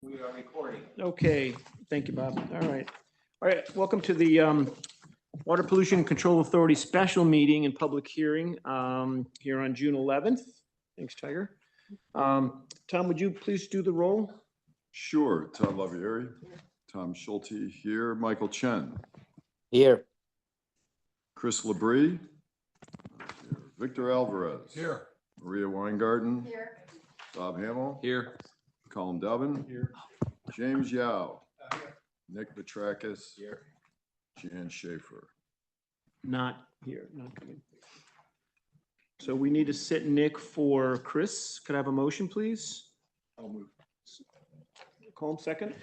We are recording. Okay, thank you, Bob. All right. Welcome to the Water Pollution Control Authority special meeting and public hearing here on June 11th. Thanks, Tiger. Tom, would you please do the roll? Sure. Todd Lavieri, Tom Schulte here, Michael Chen, Here. Chris Labrie, Victor Alvarez. Here. Maria Weingarten. Here. Bob Hamill. Here. Colin Devon. Here. James Yao. Nick Petrakis. Here. Jan Schaefer. Not here, not coming. So we need to sit Nick for Chris. Could I have a motion, please? I'll move. Colin, second?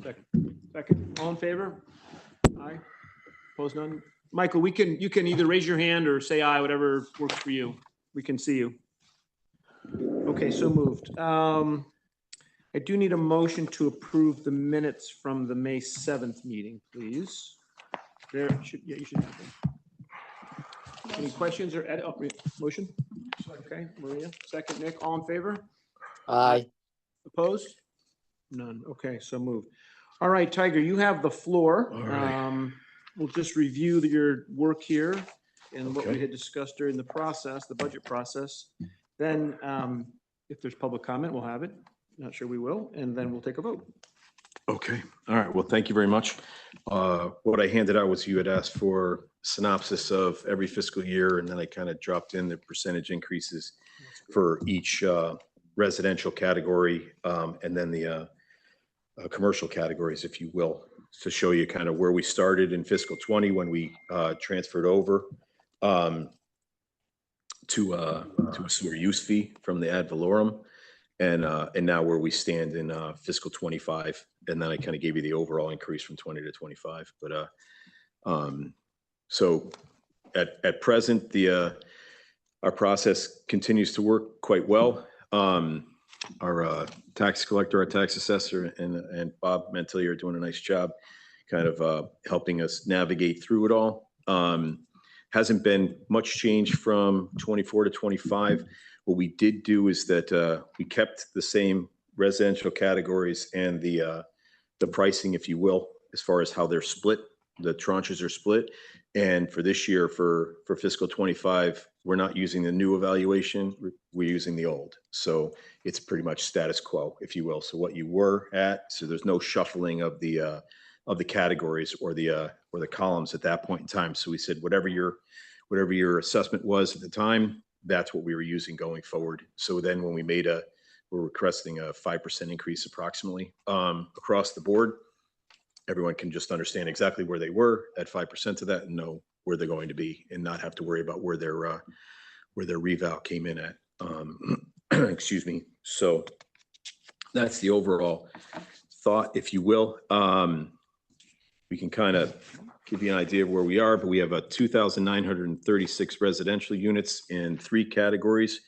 Second. Second. All in favor? Aye. Opposed, none? Michael, you can either raise your hand or say aye, whatever works for you. We can see you. Okay, so moved. I do need a motion to approve the minutes from the May 7th meeting, please. There, yeah, you should have them. Any questions or edit, motion? Okay, Maria, second, Nick, all in favor? Aye. Opposed? None. Okay, so moved. All right, Tiger, you have the floor. All right. We'll just review your work here and what we Okay. had discussed during the process, the budget process. Then, if there's public comment, we'll have it. Not sure we will, and then we'll take a vote. Okay, all right, well, thank you very much. What I handed out was you had asked for synopsis of every fiscal year, and then I kind of dropped in the percentage increases for each residential category, and then the commercial categories, if you will, to show you kind of where we started in fiscal 20 when we transferred over to a sewer use fee from the ad valorem. And now where we stand in fiscal 25, and then I kind of gave you the overall increase from 20 to 25. But so at present, our process continues to work quite well. Our tax collector, our tax assessor, and Bob Mentili are doing a nice job, kind of helping us navigate through it all. Hasn't been much change from 24 to 25. What we did do is that we kept the same residential categories and the pricing, if you will, as far as how they're split. The tranches are split. And for this year, for fiscal 25, we're not using the new evaluation. We're using the old. So it's pretty much status quo, if you will. So what you were at, so there's no shuffling of the categories or the columns at that point in time. So we said whatever your assessment was at the time, that's what we were using going forward. So then when we're requesting a 5% increase approximately across the board, everyone can just understand exactly where they were at 5% of that and know where they're going to be and not have to worry about where their reval came in at. Excuse me. So that's the overall thought, if you will. We can kind of give you an idea of where we are, but we have 2,936 residential units in 3 categories.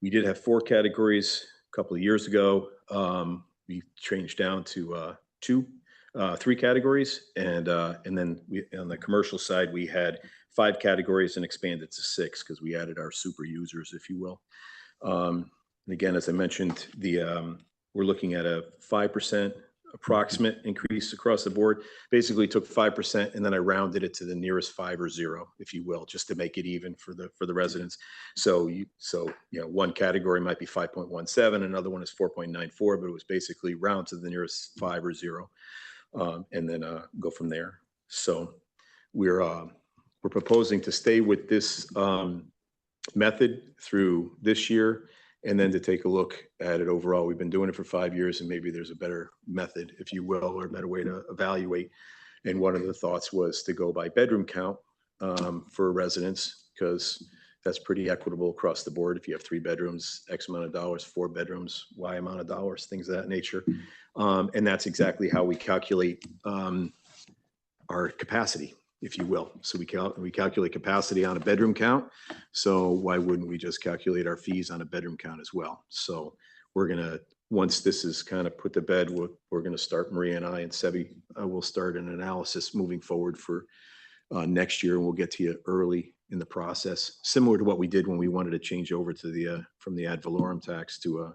We did have 4 categories a couple of years ago. We changed down to 3 categories, and then on the commercial side, we had 5 categories and expanded to 6 because we added our super users, if you will. And again, as I mentioned, we're looking at a 5% approximate increase across the board. Basically took 5% and then I rounded it to the nearest 5 or 0, if you will, just to make it even for the residents. So one category might be 5.17, another one is 4.94, but it was basically round to the nearest 5 or 0, and then go from there. So we're proposing to stay with this method through this year, and then to take a look at it overall. We've been doing it for 5 years, and maybe there's a better method, if you will, or a better way to evaluate. And one of the thoughts was to go by bedroom count for residents, because that's pretty equitable across the board. If you have 3 bedrooms, X amount of dollars, 4 bedrooms, Y amount of dollars, things of that nature. And that's exactly how we calculate our capacity, if you will. So we calculate capacity on a bedroom count. So why wouldn't we just calculate our fees on a bedroom count as well? So we're gonna, once this is kind of put to bed, we're gonna start, Maria and I and Sebi will start an analysis moving forward for next year, and we'll get to you early in the process, similar to what we did when we wanted to change over to the from the ad valorem tax to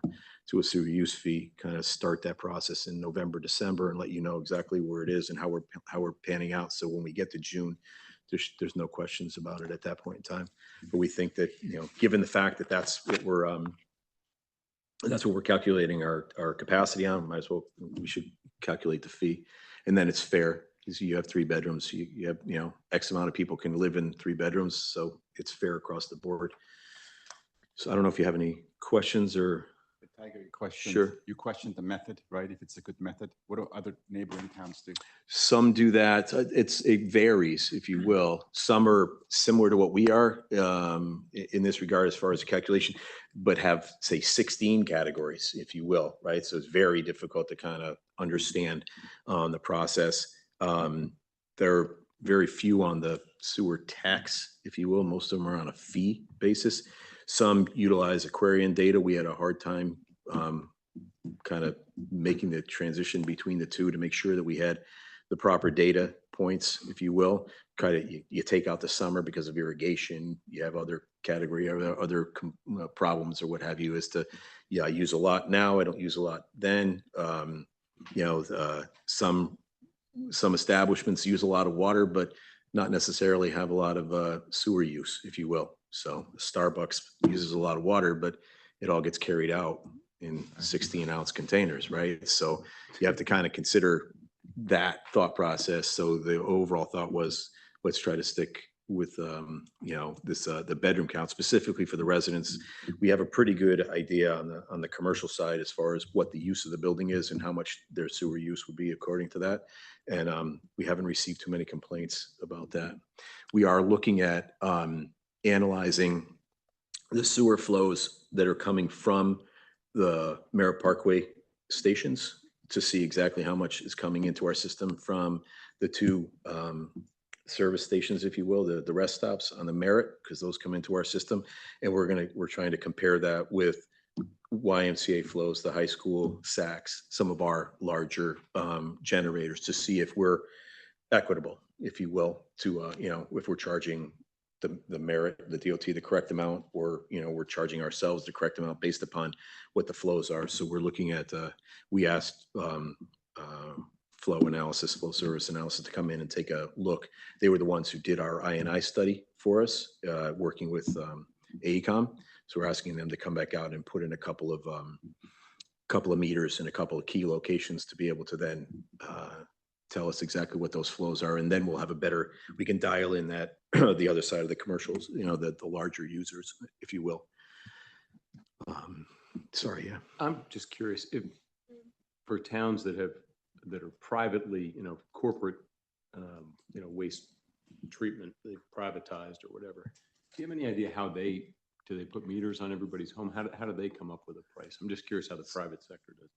to a sewer use fee, kind of start that process in November, December, and let you know exactly where it is and how we're panning out. So when we get to June, there's no questions about it at that point in time. But we think that, given the fact that that's what we're calculating our capacity on, we should calculate the fee. And then it's fair, because you have 3 bedrooms, you have, X amount of people can live in 3 bedrooms, so it's fair across the board. So I don't know if you have any questions or. Tiger, question. Sure. You questioned the method, right? If it's a good method, what do other neighboring towns do? Some do that. It varies, if you will. Some are similar to what we are in this regard as far as the calculation, but have, say, 16 categories, if you will, right? So it's very difficult to kind of understand the process. There are very few on the sewer tax, if you will. Most of them are on a fee basis. Some utilize Aquarian data. We had a hard time kind of making the transition between the two to make sure that we had the proper data points, if you will. Kind of you take out the summer because of irrigation. You have other category or other problems or what have you, as to, I use a lot now, I don't use a lot then. Some establishments use a lot of water, but not necessarily have a lot of sewer use, if you will. So Starbucks uses a lot of water, but it all gets carried out in 16-ounce containers, right? So you have to kind of consider that thought process. So the overall thought was, let's try to stick with, the bedroom count specifically for the residents. We have a pretty good idea on the commercial side as far as what the use of the building is and how much their sewer use would be according to that. And we haven't received too many complaints about that. We are looking at analyzing the sewer flows that are coming from the Merritt Parkway stations to see exactly how much is coming into our system from the 2 service stations, if you will, the rest stops on the Merritt, because those come into our system. And we're trying to compare that with YMCA flows, the high school, SACs, some of our larger generators, to see if we're equitable, if you will, to, if we're charging the Merritt, the DOT, the correct amount, or, we're charging ourselves the correct amount based upon what the flows are. So we're looking at, we asked flow service analysis to come in and take a look. They were the ones who did our INI study for us, working with AECOM. So we're asking them to come back out and put in a couple of meters in a couple of key locations to be able to then tell us exactly what those flows are. And then we'll have we can dial in that the other side of the commercials, the larger users, if you will. Sorry, yeah. I'm just curious if for towns that are privately, corporate, waste treatment, they privatized or whatever. Do you have any idea how do they put meters on everybody's home? How do they come up with a price? I'm just curious how the private sector does.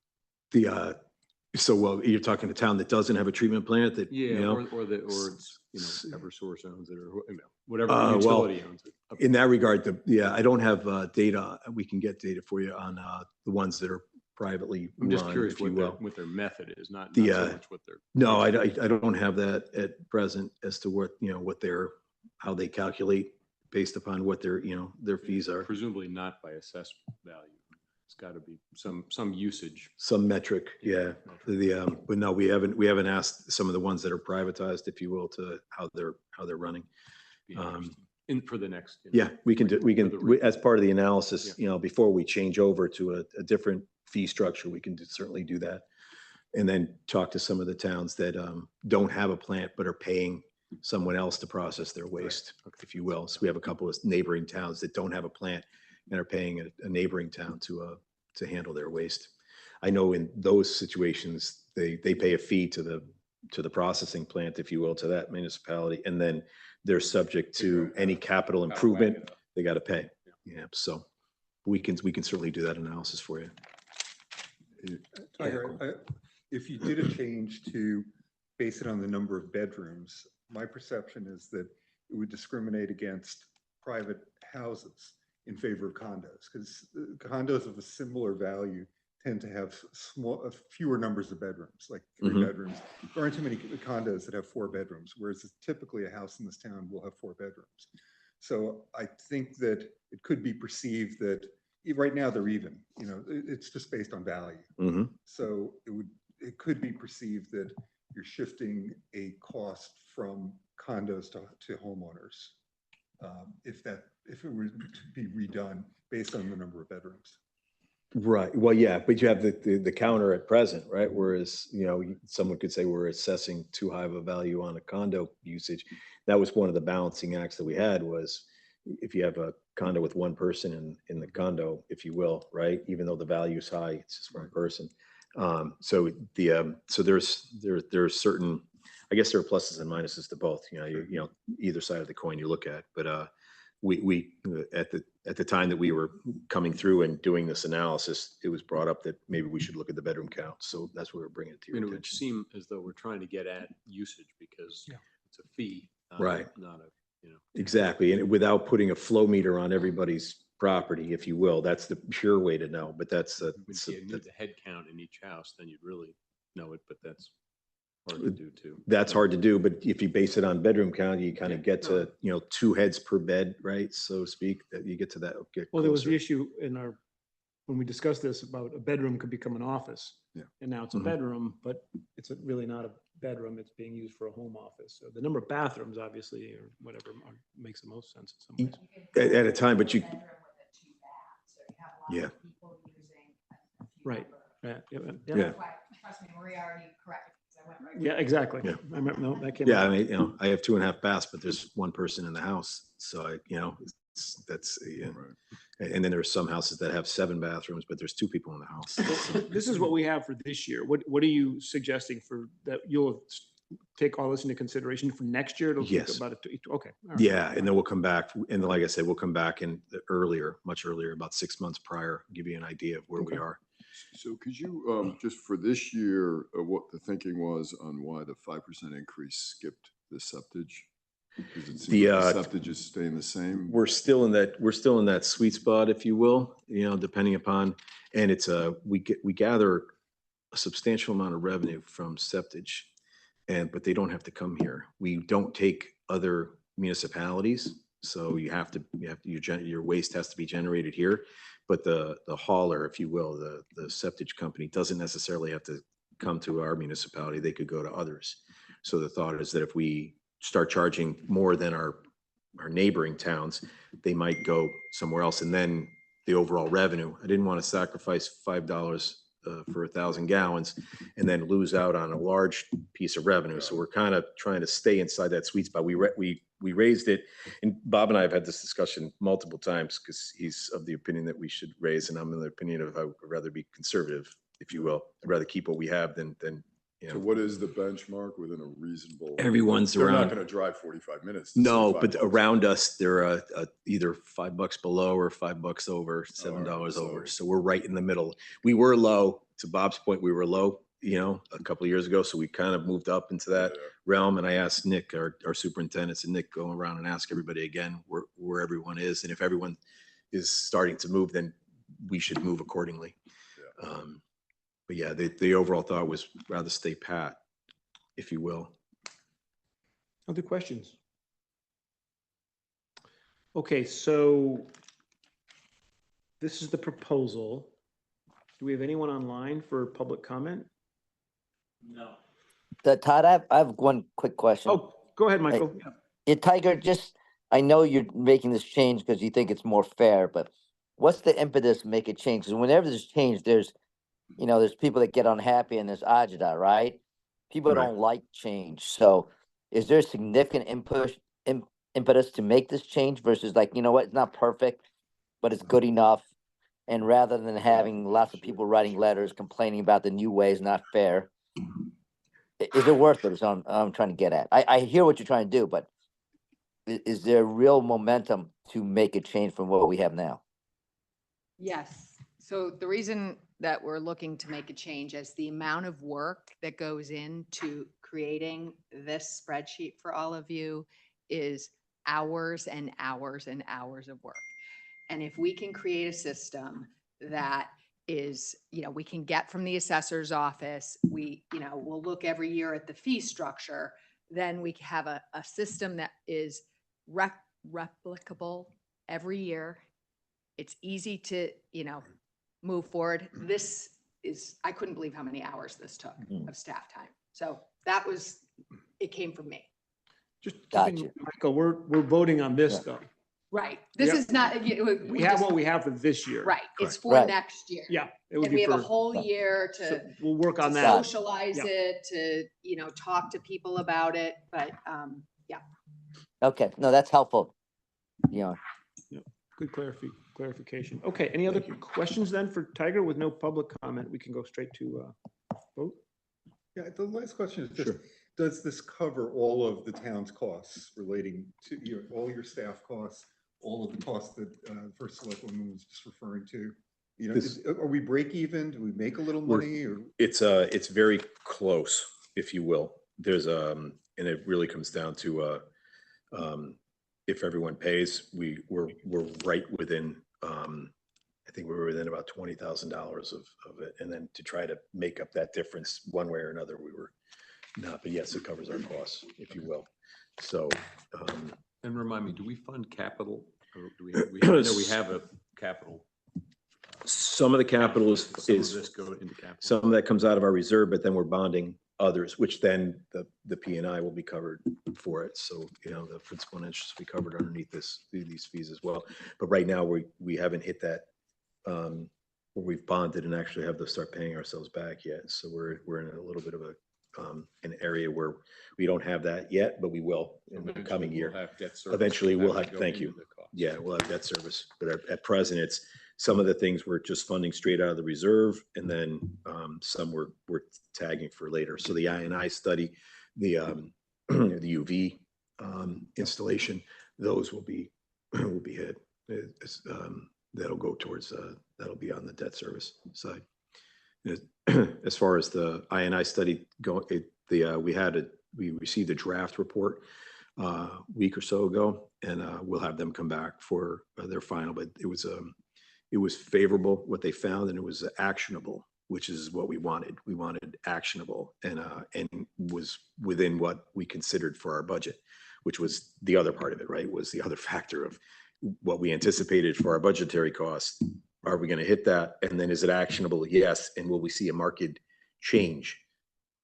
You're talking a town that doesn't have a treatment plant that, or it's, Eversource owns it, or whatever utility owns it. In that regard, I don't have data. We can get data for you on the ones that are privately I'm just run, curious if you will. what their method is, not so much what they're. No, I don't have that at present as to what, how they calculate based upon what their fees are. Presumably not by assessed value. It's got to be some usage. Some metric, yeah. But no, we haven't asked some of the ones that are privatized, if you will, to how they're running. Be interesting. For the next. Yeah, we can as part of the analysis, before we change over to a different fee structure, we can certainly do that. And then talk to some of the towns that don't have a plant but are paying someone else to process their waste, if you will. So we have a couple of neighboring towns that don't have a plant and are paying a neighboring town to handle their waste. I know in those situations, they pay a fee to the processing plant, if you will, to that municipality, and then they're subject to any capital improvement they got to pay. Yeah, so we can certainly do that analysis for you. Tiger, if you did a change to base it on the number of bedrooms, my perception is that it would discriminate against private houses in favor of condos, because condos of a similar value tend to have fewer numbers of bedrooms, like 3 bedrooms. There aren't too many condos that have 4 bedrooms, whereas typically a house in this town will have 4 bedrooms. So I think that it could be perceived that right now they're even, it's just based on value. Mhm. So it could be perceived that you're shifting a cost from condos to homeowners. If it were to be redone based on the number of bedrooms. Right, well, yeah, but you have the counter at present, right? Whereas, someone could say we're assessing too high of a value on a condo usage. That was one of the balancing acts that we had was if you have a condo with one person in the condo, if you will, right? Even though the value is high, it's just one person. So there's certain, I guess there are pluses and minuses to both, either side of the coin you look at, but we at the time that we were coming through and doing this analysis, it was brought up that maybe we should look at the bedroom count. So that's where we're bringing it to I your mean, it would attention. seem as though we're trying to get at usage because Yeah. it's a fee. Right. Not a, Exactly. And without putting a flow meter on everybody's property, if you will, that's the pure way to know. But that's if you need the head count in each house, then you'd really know it, but that's hard to do too. that's hard to do. But if you base it on bedroom count, you kind of get to, 2 heads per bed, right? So to speak, that you get to that. Get Well, there was the closer. issue when we discussed this about a bedroom could become an office. Yeah. And now it's a Mhm. bedroom, but it's really not a bedroom. It's being used for a home office. So the number of bathrooms, obviously, or whatever, makes the most sense in some ways. At a time, but you, yeah. Right. Yeah. Yeah. Trust me, Maria already corrected, because I went right. Yeah, exactly. Yeah. I remember, no, that came. Yeah, up. I mean, I have 2.5 baths, but there's one person in the house. So that's, and then there's some houses that have 7 bathrooms, but there's 2 people in the house. So this is what we have for this year. What are you suggesting for that? You'll take all this into consideration for next year? It'll take Yes. about okay. all right. Yeah, and then we'll come back, and like I said, we'll come back in much earlier, about 6 months prior, give you an idea of where we Okay. are. So could you, just for this year, what the thinking was on why the 5% increase skipped the septage? Because it seems The, like the septage is staying the same. We're still in that sweet spot, if you will, depending upon, and it's we gather a substantial amount of revenue from septage, but they don't have to come here. We don't take other municipalities, so your waste has to be generated here. But the hauler, if you will, the septage company doesn't necessarily have to come to our municipality. They could go to others. So the thought is that if we start charging more than our neighboring towns, they might go somewhere else. And then the overall revenue, I didn't want to sacrifice $5 for 1,000 gallons and then lose out on a large piece of revenue. So we're kind of trying to stay inside that sweet spot. We raised it, and Bob and I have had this discussion multiple times because he's of the opinion that we should raise, and I'm in the opinion of I would rather be conservative, if you will. I'd rather keep what we have than So what is the benchmark within a reasonable? Everyone's They're not around. going to drive 45 minutes. to No, save but $5. around us, they're either $5 below or $5 over, $7 over. So we're right in the middle. We were low. To Bob's point, we were low, a couple of years ago. So we kind of moved up into that Yeah. realm. And I asked Nick, our superintendent, and Nick, go around and ask everybody again where everyone is. And if everyone is starting to move, then we should move accordingly. But yeah, the overall thought was rather stay pat, if you will. Other questions? Okay, so this is the proposal. Do we have anyone online for public comment? Todd, I have one quick question. Oh, go ahead, Michael. Yeah, Tiger, I know you're making this change because you think it's more fair, but what's the impetus to make a change? Because whenever there's change, there's people that get unhappy and there's agita, right? People Right. don't like change. So is there significant impetus to make this change versus like, it's not perfect, but it's good enough? And rather than having lots of people writing letters complaining about the new ways not fair, is it worth it? Is what I'm trying to get at. I hear what you're trying to do, but is there real momentum to make a change from what we have now? Yes. So the reason that we're looking to make a change is the amount of work that goes into creating this spreadsheet for all of you is hours and hours and hours of work. And if we can create a system that is, we can get from the assessor's office, we'll look every year at the fee structure, then we have a system that is replicable every year It's easy to, move forward. This is, I couldn't believe how many hours this took Mhm. of staff time. So it came from me. Just keep in Gotcha. mind, Michael, we're voting on this Yeah. though. Right. This Yeah. is not, We have what we have for this year. right. It's Correct. for Right. next year. Yeah. It would And we be have a for, whole Right. year so to we'll work on to that. socialize Yeah. it, to, talk to people about it. But, Okay, no, that's helpful. You know, Good clarification. Okay, any other questions then for Tiger with no public comment? We can go straight to vote. Yeah, the last question is just, Sure. does this cover all of the town's costs relating to all your staff costs, all of the costs that First Selectwoman was just referring to? This- Are we break even? Do we make a little We're- money or? It's very close, if you will. There's, and it really comes down to, if everyone pays, we're right within, I think we were within about $20,000 of it. And then to try to make up that difference one way or another, we were not, but yes, it covers our costs, if you will. So, And remind me, do we fund capital? Or do I know we have a capital. some of the capital is, Some of this go into capital. some of that comes out of our reserve, but then we're bonding others, which then the P and I will be covered for it. So, the principal and interest will be covered underneath these fees as well. But right now, we haven't hit that, where we've bonded and actually have to start paying ourselves back yet. So we're in a little bit of an area where we don't have that yet, but we will in the Eventually coming we'll year. have debt service Eventually, we'll to have, go thank into you. the cost. Yeah, we'll have debt service, but at present, it's some of the things we're just funding straight out of the reserve, and then some we're tagging for later. So the I&I study, the the UV installation, those will be hit. That'll go towards that'll be on the debt service side. As far as the I&I study we received a draft report a week or so ago, and we'll have them come back for their final, but it was favorable what they found, and it was actionable, which is what we wanted. We wanted actionable and was within what we considered for our budget, which was the other part of it, right? Was the other factor of what we anticipated for our budgetary costs. Are we going to hit that? And then is it actionable? Yes. And will we see a market change?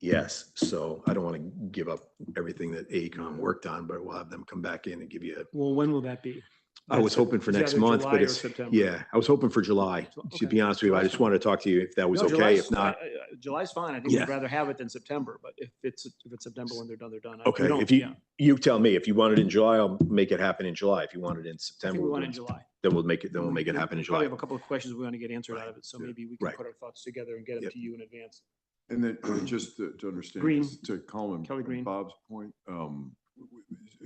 Yes. So I don't want to give up everything that AECom worked on, but we'll have them come back in and give you Well, when will that be? I was hoping for It's next either month, July but or it's, September. yeah, I was hoping for July. To Okay. be honest with you, I just wanted to talk to you if that was No, okay. July's If not, July's fine. I think Yeah. we'd rather have it than September, but if it's September when they're done, they're done. okay, don't- if you, yeah. you tell me, if you want it in July, I'll make it happen in July. If you want it in I think September, we we'll want do it in it- July. then we'll make it happen in We Probably July. have a couple of questions we want to get answered out of it, so Yeah. maybe we can Right. put our thoughts together and get them Yep. to you in advance. And then just to understand, Green. just to Colin Kelly Green. and Bob's point,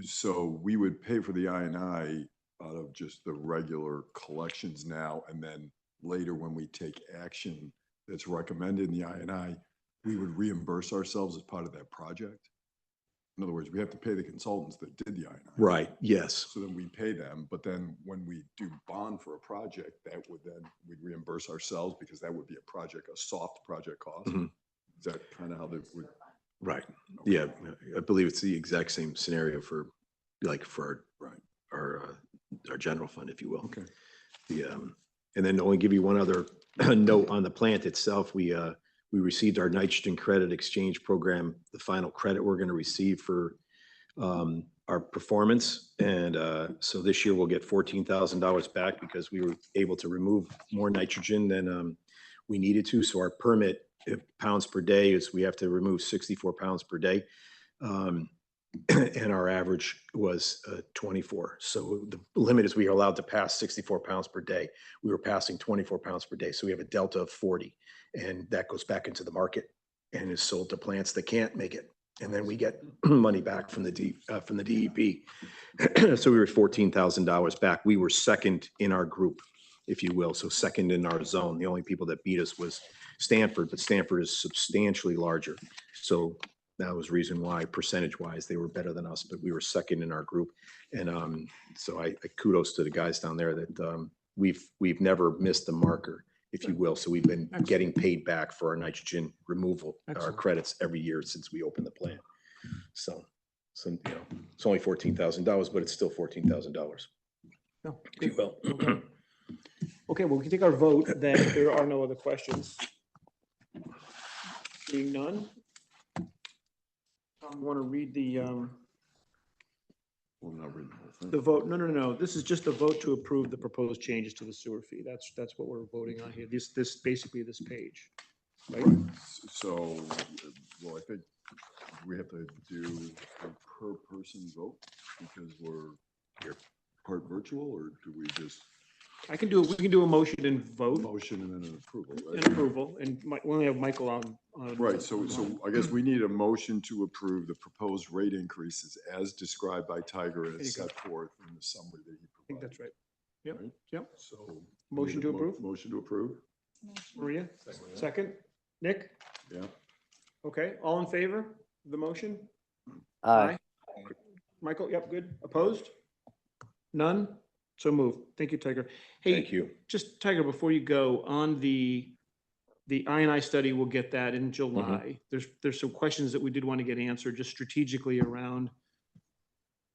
so we would pay for the I&I out of just the regular collections now, and then later when we take action that's recommended in the I&I, we would reimburse ourselves as part of that project. In other words, we have to pay the consultants that did the I&I. Right, yes. So then we pay them, but then when we do bond for a project, that would then, we'd reimburse ourselves because that would be a soft project cost. Mhm. Is that kind of how they would? Right. Yeah, I believe it's the exact same scenario for Right. our general fund, if you will. Okay. And then only give you one other note on the plant itself. We received our nitrogen credit exchange program, the final credit we're going to receive for our performance. And so this year we'll get $14,000 back because we were able to remove more nitrogen than we needed to. So our permit pounds per day is we have to remove 64 pounds per day. And our average was 24. So the limit is we are allowed to pass 64 pounds per day. We were passing 24 pounds per day. So we have a delta of 40, and that goes back into the market and is sold to plants that can't make it. And then we get money back from the DEP. So we were $14,000 back. We were second in our group, if you will. So second in our zone. The only people that beat us was Stanford, but Stanford is substantially larger. So that was reason why percentage wise they were better than us, but we were second in our group. And so I kudos to the guys down there that we've never missed the marker, if you will. So we've been getting paid back for our nitrogen removal, our Excellent. credits every year since we opened the plant. So it's only $14,000, but it's still $14,000, No, if you good. will. Okay. Okay, well, we can take our vote then if there are no other questions. Seeing none. I want to read the Well, not reading the whole thing. the vote. No. This is just a vote to approve the proposed changes to the sewer fee. That's what we're voting on here. Basically this page. Right? Right. So, well, I think we have to do a per person vote because we're part virtual, or do we just We can do a motion and vote motion and then an approval? right? and approval, and we only have Michael on. Right, so I guess we need a motion to approve the proposed rate increases as described by Tiger you as go. set forth in the summary that he I think provided. that's right. Yep, Right? yep. So. we Motion need to a approve? Motion to approve, Maria, second. Nick? yeah. Okay, all in favor of the motion? Aye. Michael, yep, good. Opposed? None? So moved. Thank you, Tiger. Hey, Thank you. just Tiger, before you go, on the I&I study, we'll get that in July. There's some questions that we did want to get answered, just strategically around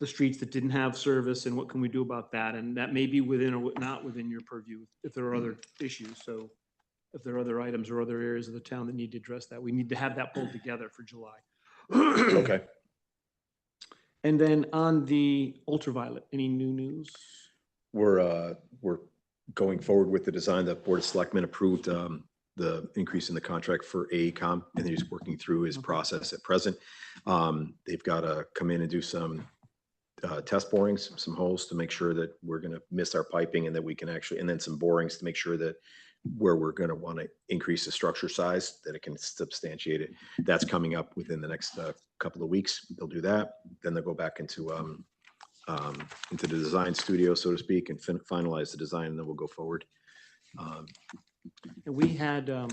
the streets that didn't have service and what can we do about that? And that may be within or not within your purview if there are other issues. So if there are other items or other areas of the town that need to address that, we need to have that pulled together for July. Okay. And then on the ultraviolet, any new news? We're going forward with the design. The Board of Selectmen approved the increase in the contract for AECom, and he's working through his process at present. They've got to come in and do some test borings, some holes to make sure that we're going to miss our piping and that we can actually, and then some borings to make sure that where we're going to want to increase the structure size, that it can substantiate it. That's coming up within the next couple of weeks. They'll do that. Then they'll go back into the design studio, so to speak, and finalize the design, and then we'll go forward. And we had an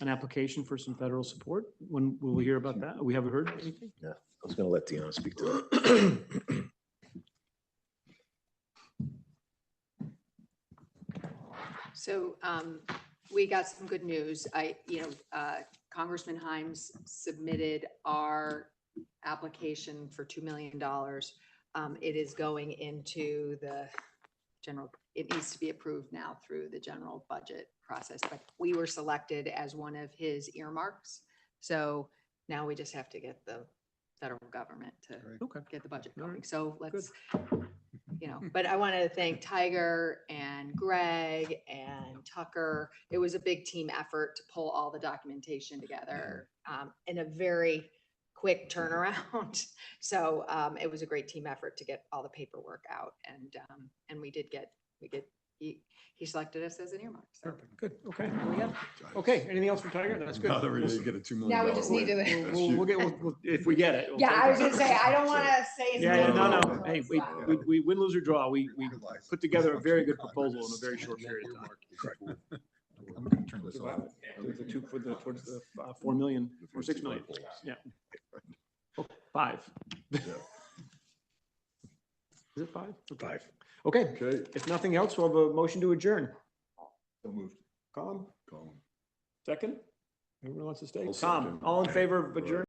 application for some federal support. When will we hear about that? We haven't heard anything? Yeah, I was going to let Deanna speak to it. So we got some good news. Congressman Himes submitted our application for $2 million. It is going into the general, it needs to be approved now through the general budget process, but we were selected as one of his earmarks. So now we just have to get the federal government to Okay. get the budget All right. going. So let's, but I wanted to thank Tiger and Greg and Tucker. It was a big team effort to pull all the documentation together in a very quick turnaround. So it was a great team effort to get all the paperwork out, and he selected us as an earmark. So Perfect. Good. Okay. there we go. Okay. Anything else from Tiger? That's good. Now that we're gonna get a $2 million. Now we just need to- rate. We'll get, if we get it. we'll Yeah, take I was it. gonna say, I don't want to say. it's Yeah, gonna no. be Hey, close, we win, lose or draw. We put together a very good proposal in a very short period of time. I'm gonna turn this off. Towards the 4 million or 6 million. Yeah. 5. Yeah. Is it 5? 5. Okay. Okay. If nothing else, we'll have a motion to adjourn. So moved. Colin, Colin. second? Everyone wants to stay? I'll Tom, second. all in favor of adjourn?